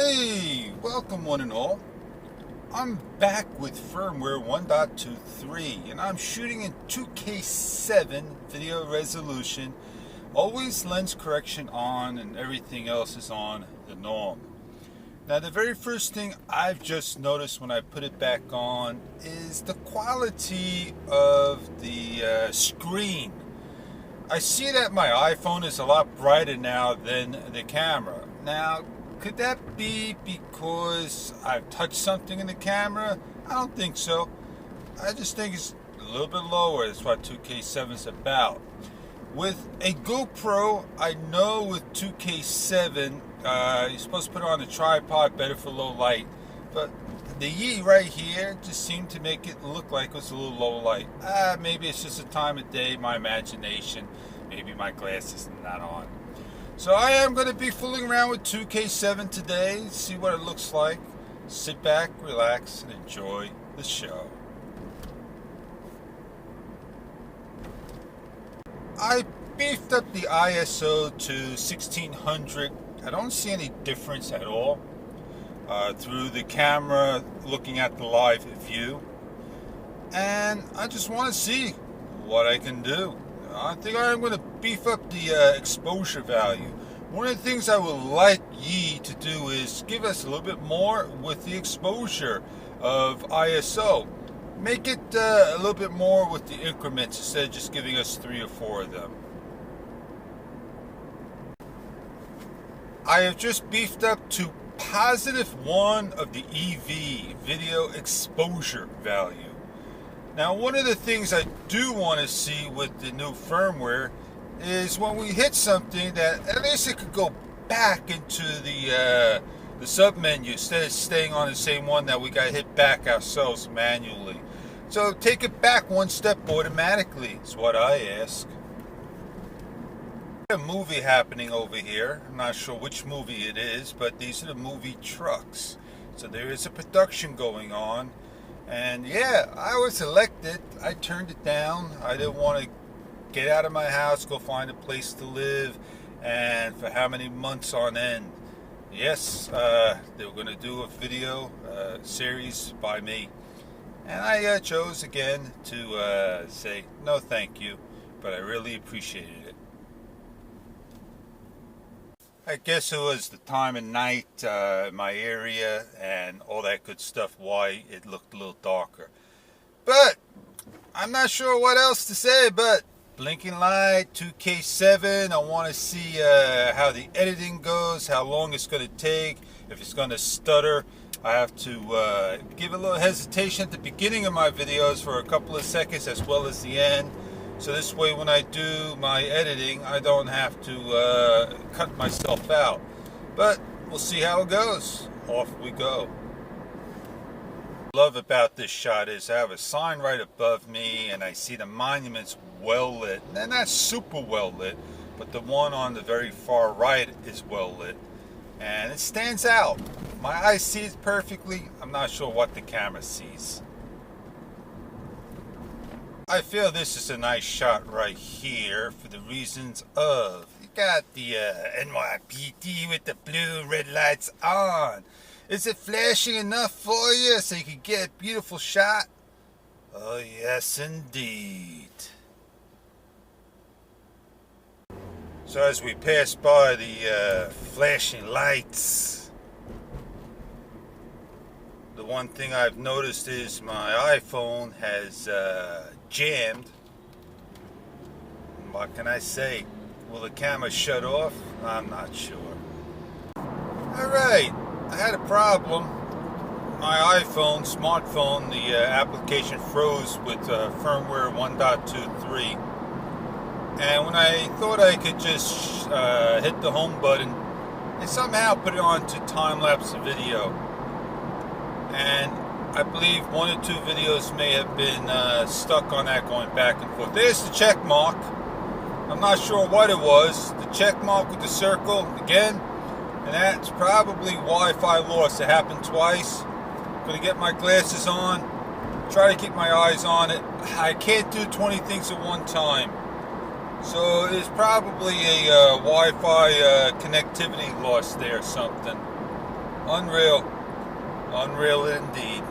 Hey, welcome one and all. I'm back with firmware 1.23 and I'm shooting in 2K7 video resolution, always lens correction on and everything else is on the norm. Now the very first thing I've just noticed when I put it back on is the quality of the screen. I see that my iPhone is a lot brighter now than the camera. Now, could that be because I've touched something in the camera? I don't think so. I just think it's a little bit lower. That's what 2K7 is about. With a GoPro, I know with 2K7, you're supposed to put it on a tripod, better for low light. But the Yi right here just seemed to make it look like it was a little low light. Maybe it's just a time of day, my imagination. Maybe my glasses are not on. So I am going to be fooling around with 2K7 today, see what it looks like. Sit back, relax, and enjoy the show. I beefed up the ISO to 1600. I don't see any difference at all through the camera looking at the live view. And I just want to see what I can do. I think I'm going to beef up the exposure value. One of the things I would like Yi to do is give us a little bit more with the exposure of ISO. Make it a little bit more with the increments instead of just giving us 3 or 4 of them. I have just beefed up to +1 of the EV video exposure value. Now, one of the things I do want to see with the new firmware is when we hit something that at least it could go back into the sub-menu instead of staying on the same one that we got hit back ourselves manually. So take it back one step automatically is what I ask. A movie happening over here. I'm not sure which movie it is, but these are the movie trucks. So there is a production going on. And yeah, I was elected. I turned it down. I didn't want to get out of my house, go find a place to live, and for how many months on end. Yes, they were going to do a video series by me. And I chose again to say no thank you, but I really appreciated it. I guess it was the time of night in my area and all that good stuff, why it looked a little darker. But I'm not sure what else to say, but blinking light, 2K7, I want to see how the editing goes, how long it's going to take, if it's going to stutter. I have to give a little hesitation at the beginning of my videos for a couple of seconds as well as the end. So this way when I do my editing, I don't have to cut myself out. But we'll see how it goes. Off we go. What I love about this shot is I have a sign right above me and I see the monuments well lit. And they're not super well lit, but the one on the very far right is well lit. And it stands out. My eyes see it perfectly. I'm not sure what the camera sees. I feel this is a nice shot right here for the reasons of you got the NYPD with the blue red lights on. Is it flashing enough for you so you can get a beautiful shot? Oh yes indeed. So as we pass by the flashing lights, the one thing I've noticed is my iPhone has jammed. What can I say? Will the camera shut off? I'm not sure. Alright, I had a problem. My iPhone, smartphone, the application froze with firmware 1.23. And when I thought I could just hit the home button, it somehow put it on to time-lapse video. And I believe 1 or 2 videos may have been stuck on that going back and forth. There's the check mark. I'm not sure what it was. The check mark with the circle again. And that's probably Wi-Fi loss. It happened twice. Gonna get my glasses on. Try to keep my eyes on it. I can't do 20 things at one time. So there's probably a Wi-Fi connectivity loss there or something. Unreal. Unreal indeed.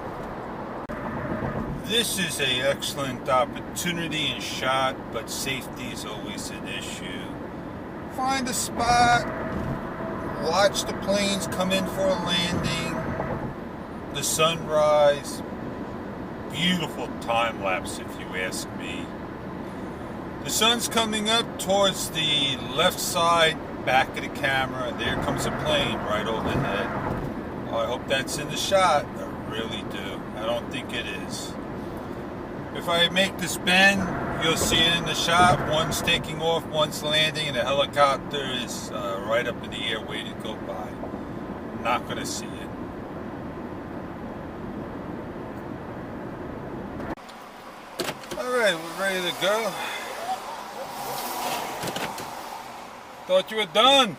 This is an excellent opportunity and shot, but safety is always an issue. Find a spot, watch the planes come in for a landing, the sunrise. Beautiful time lapse, if you ask me. The sun's coming up towards the left side, back of the camera. There comes a plane right overhead. I hope that's in the shot. I really do. I don't think it is. If I make this bend, you'll see it in the shot. One's taking off, one's landing, and the helicopter is right up in the air waiting to go by. I'm not going to see it. Alright, we're ready to go. Thought you were done.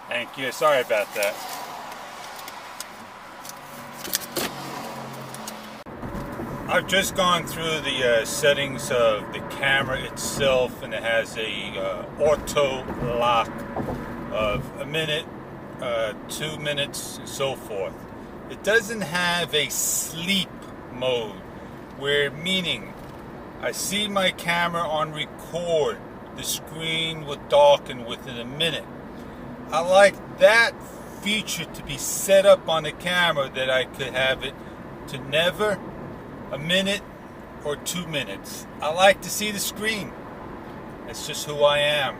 Thank you. Sorry about that. I've just gone through the settings of the camera itself, and it has a auto lock of a minute, 2 minutes, and so forth. It doesn't have a sleep mode, where meaning I see my camera on record, the screen will darken within a minute. I like that feature to be set up on the camera, that I could have it to never, a minute or 2 minutes. I like to see the screen. It's just who I am.